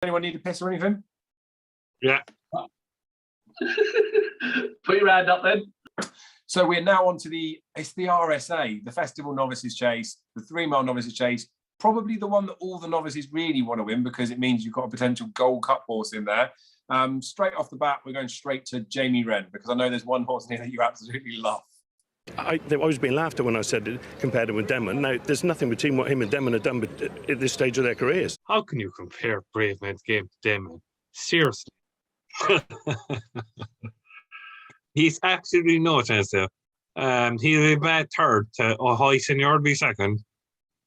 Anyone need a piss or anything? Yeah. Put your hand up then. So we're now on to the RSA, the Festival Novices Chase, the 3 mile Novices Chase. Probably the one that all the novices really want to win because it means you've got a potential Gold Cup horse in there. Straight off the bat, we're going straight to Jamie Wren because I know there's one horse in here that you absolutely love. They've always been laughed at when I said it, compared him with Denman. Now, there's nothing between what him and Denman have done at this stage of their careers. How can you compare Brave Man's Game to Denman? Seriously. He's absolutely no chance there. He'll be bad third to High Senior will be second.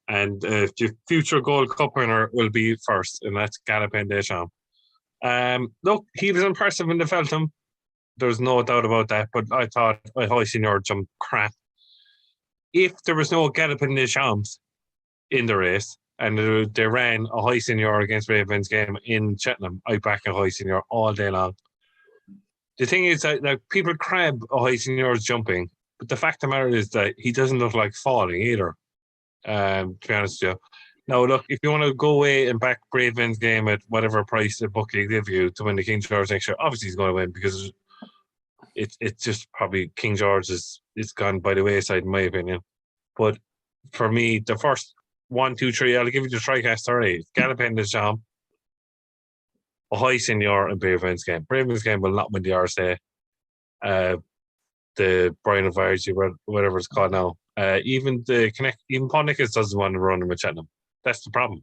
And the future Gold Cup winner will be first, and that's Galopin Des Champs. Look, he was impressive in the Cheltenham. There's no doubt about that, but I thought High Senior jumped crap. If there was no Galopin Des Champs in the race, and they ran a High Senior against Brave Man's Game in Cheltenham, I'd back a High Senior all day long. The thing is that people crab a High Senior's jumping, but the fact of the matter is that he doesn't look like falling either, to be honest with you. Now, look, if you want to go away and back Brave Man's Game at whatever price the bookie give you to win the King George next year, obviously he's going to win because it's just probably King George is gone by the wayside, in my opinion. But for me, the first 1, 2, 3, I'll give you the TriCast already. Galopin Des Champs, a High Senior, and Brave Man's Game. Brave Man's Game will not win the RSA. The Brian of Irish, whatever it's called now. Even Paul Nichols doesn't want to run him with Cheltenham. That's the problem.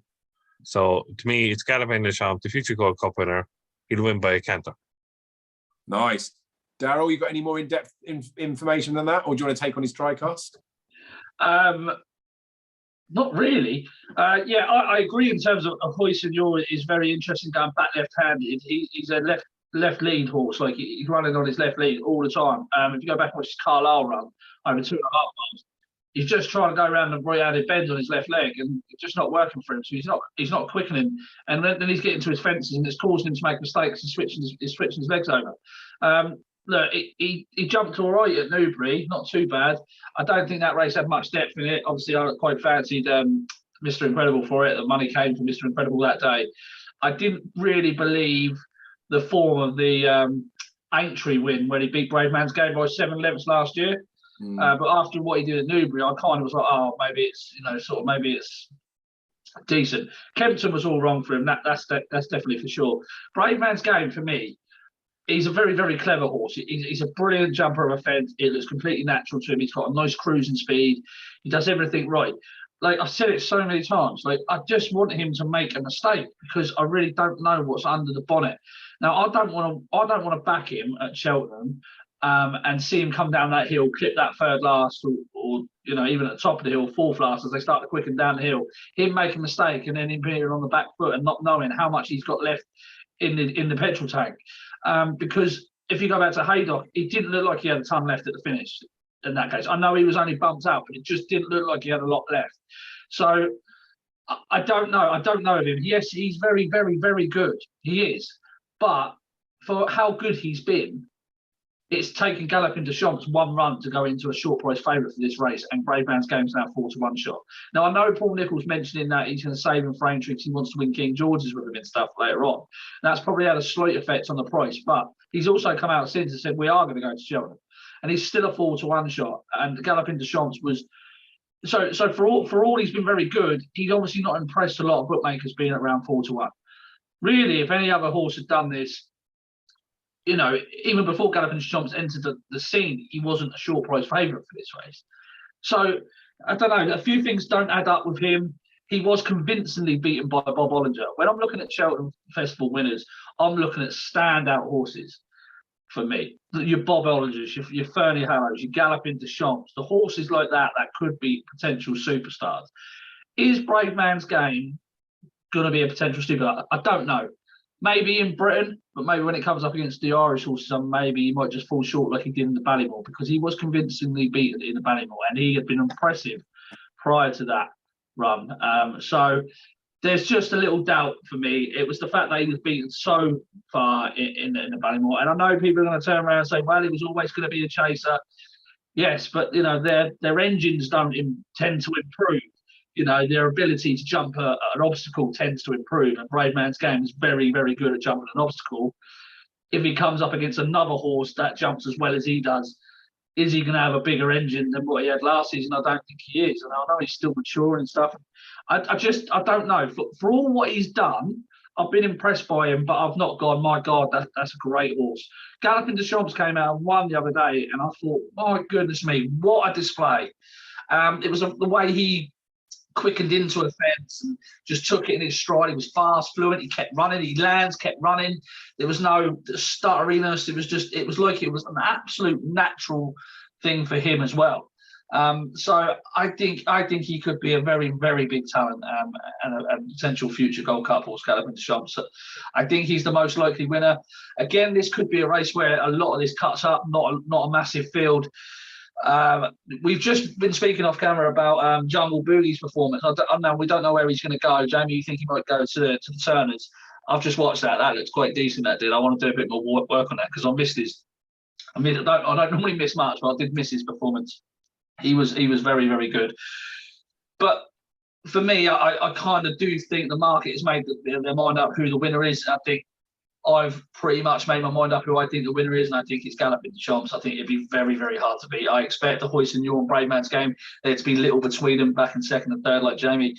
So to me, it's Galopin Des Champs, the future Gold Cup winner. He'll win by a canter. Nice. Daryl, you got any more in-depth information than that, or do you want to take on his TriCast? Not really. I agree in terms of High Senior is very interesting going back left-handed. He's a left lead horse, like he's running on his left lead all the time. If you go back and watch his Carlisle run over 2.5 miles, he's just trying to go around the right-handed bend on his left leg, and it's just not working for him. So he's not quickening, and then he's getting to his fences, and it's causing him to make mistakes and switching his legs over. Look, he jumped all right at Newbury, not too bad. I don't think that race had much depth in it. Obviously, I quite fancied Mr. Incredible for it. The money came from Mr. Incredible that day. I didn't really believe the form of the Aintree win when he beat Brave Man's Game by 7 lengths last year. But after what he did at Newbury, I kind of was like, oh, maybe it's maybe it's decent. Kempton was all wrong for him. That's definitely for sure. Brave Man's Game for me. He's a very, very clever horse. He's a brilliant jumper of a fence. It looks completely natural to him. He's got a nice cruising speed. He does everything right. Like I've said it so many times, like I just want him to make a mistake because I really don't know what's under the bonnet. Now I don't want to back him at Cheltenham and see him come down that hill, clip that third last, or even at the top of the hill, fourth last as they start to quicken down the hill. Him make a mistake and then him being on the back foot and not knowing how much he's got left in the petrol tank. Because if you go back to Haydock, it didn't look like he had a ton left at the finish in that case. I know he was only bumped out, but it just didn't look like he had a lot left. So I don't know. I don't know of him. Yes, he's very, very, very good. He is. But for how good he's been, it's taken Galopin Des Champs 1 run to go into a short price favourite for this race, and Brave Man's Game's now 4-1 shot. Now, I know Paul Nichols mentioning that he's going to save him for Aintree because he wants to win King George's with him and stuff later on. That's probably had a slight effect on the price, but he's also come out since and said, we are going to go to Cheltenham. And he's still a 4-1 shot. And Galopin Des Champs was... So for all he's been very good, he's obviously not impressed a lot of bookmakers being at around 4-1. Really, if any other horse had done this, even before Galopin Des Champs entered the scene, he wasn't a short price favourite for this race. So, I don't know, a few things don't add up with him. He was convincingly beaten by Bob Ollinger. When I'm looking at Cheltenham Festival winners, I'm looking at standout horses for me. Your Bob Ollingers, your Fernie Harrows, your Galopin Des Champs, the horses like that could be potential superstars. Is Brave Man's Game going to be a potential superstar? I don't know. Maybe in Britain, but maybe when it comes up against the Irish horses, maybe he might just fall short like he did in the Ballymore, because he was convincingly beaten in the Ballymore and he had been impressive prior to that run. So there's just a little doubt for me. It was the fact that he was beaten so far in the Ballymore. And I know people are going to turn around and say, well, he was always going to be a chaser. Yes, but their engines don't tend to improve you know, their ability to jump an obstacle tends to improve. And Brave Man's Game is very, very good at jumping an obstacle. If he comes up against another horse that jumps as well as he does, is he going to have a bigger engine than what he had last season? I don't think he is. And I know he's still mature and stuff. I don't know. For all what he's done, I've been impressed by him, but I've not gone, my God, that's a great horse. Galloping Deschamps came out and won the other day, and I thought, my goodness me, what a display. It was the way he quickened into a fence and just took it in his stride. He was fast, fluent. He kept running. He kept running. There was no stutteriness. It was like it was an absolute natural thing for him as well. So I think he could be a very, very big talent and a potential future Gold Cup horse, Galloping Deschamps. So I think he's the most likely winner. Again, this could be a race where a lot of this cuts up, not a massive field. We've just been speaking off camera about Jungle Boogie's performance. I know we don't know where he's going to go. Jamie, you think he might go to the Turners? I've just watched that. That looks quite decent. That did. I want to do a bit more work on that because I missed his. I don't normally miss much, but I did miss his performance. He was very, very good. But for me, I kind of do think the market has made their mind up who the winner is. I think I've pretty much made my mind up who I think the winner is, and I think it's Galloping Deschamps. I think it'd be very, very hard to beat. I expect the Hoist and Yaw and Brave Man's Game there to be little between them, back in second and third, like Jamie.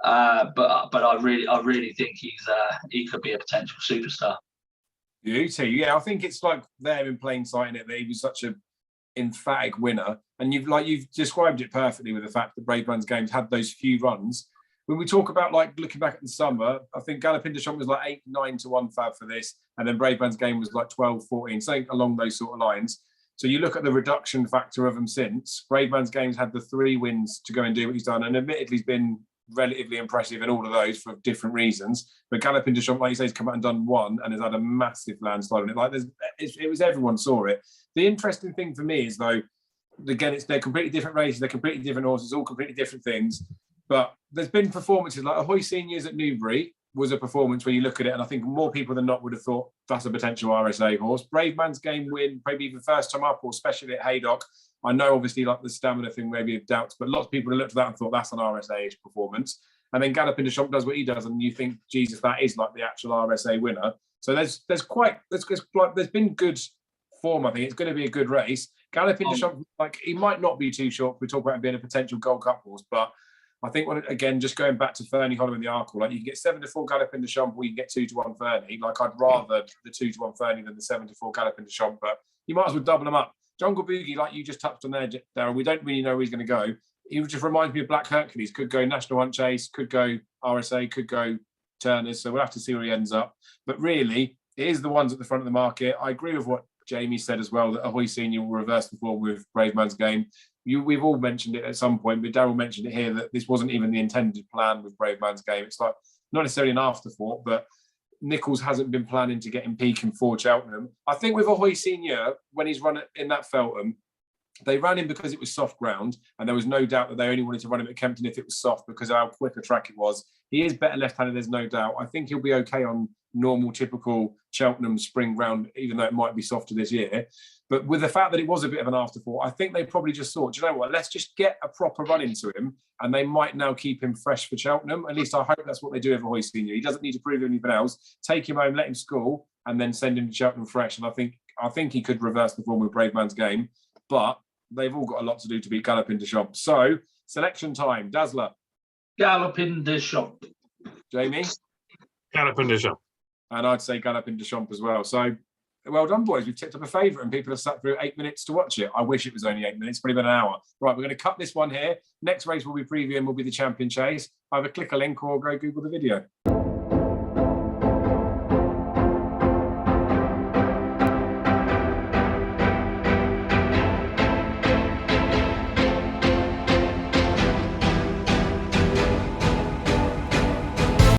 But I really think he could be a potential superstar. Yeah, I think it's like there in plain sight in it that he was such a emphatic winner, and you've described it perfectly with the fact that Brave Man's Game's had those few runs. When we talk about like looking back at the summer, I think Galloping Deschamps was like 8-9 to 1 fab for this, and then Brave Man's Game was like 12-14, something along those sort of lines. So you look at the reduction factor of them since. Brave Man's Game's had the 3 wins to go and do what he's done, and admittedly he's been relatively impressive in all of those for different reasons. But Galloping Deschamps, like you say, has come out and done 1 and has had a massive landslide on it. Like it was everyone saw it. The interesting thing for me is though, again, they're completely different races, they're completely different horses, all completely different things. But there's been performances like Ahoy Seniors at Newbury was a performance where you look at it, and I think more people than not would have thought that's a potential RSA horse. Brave Man's Game win, maybe even first time up, or especially at Haydock. I know obviously like the stamina thing maybe have doubts, but lots of people have looked at that and thought that's an RSA-ish performance. And then Galloping Deschamps does what he does, and you think, Jesus, that is like the actual RSA winner. So there's been good form. I think it's going to be a good race. Galloping Deschamps, like he might not be too short. We talk about him being a potential Gold Cup horse, but I think again, just going back to Fernie Hollow in the Arkle, like you can get 7-4 Galloping Deschamps, or you can get 2-1 Fernie. Like I'd rather the 2-1 Fernie than the 7-4 Galloping Deschamps, but you might as well double them up. Jungle Boogie, like you just touched on there, Darren, we don't really know where he's going to go. He just reminds me of Black Hercules. Could go National Hunt Chase, could go RSA, could go Turners. So we'll have to see where he ends up. But really, it is the ones at the front of the market. I agree with what Jamie said as well, that Ahoy Senior will reverse the form with Brave Man's Game. We've all mentioned it at some point, but Darryl mentioned it here that this wasn't even the intended plan with Brave Man's Game. It's like not necessarily an afterthought, but Nichols hasn't been planning to get him peaking for Cheltenham. I think with Ahoy Senior, when he's run it in that Feltham, they ran him because it was soft ground, and there was no doubt that they only wanted to run him at Kempton if it was soft because of how quick a track it was. He is better left-handed, there's no doubt. I think he'll be okay on normal, typical Cheltenham spring ground, even though it might be softer this year. But with the fact that it was a bit of an afterthought, I think they probably just thought, do you know what, let's just get a proper run into him, and they might now keep him fresh for Cheltenham. At least I hope that's what they do with Ahoy Senior. He doesn't need to prove anything else. Take him home, let him school, and then send him to Cheltenham fresh. And I think he could reverse the form with Brave Man's Game. But they've all got a lot to do to beat Galloping Deschamps. So, selection time. Dazzler. Galloping Deschamps. Jamie? Galloping Deschamps. And I'd say Galloping Deschamps as well. So, well done, boys. We've tipped up a favourite and people have sat through 8 minutes to watch it. I wish it was only 8 minutes, probably been an hour. Right, we're going to cut this one here. Next race we'll be previewing will be the Champion Chase. Either click a link or go Google the video.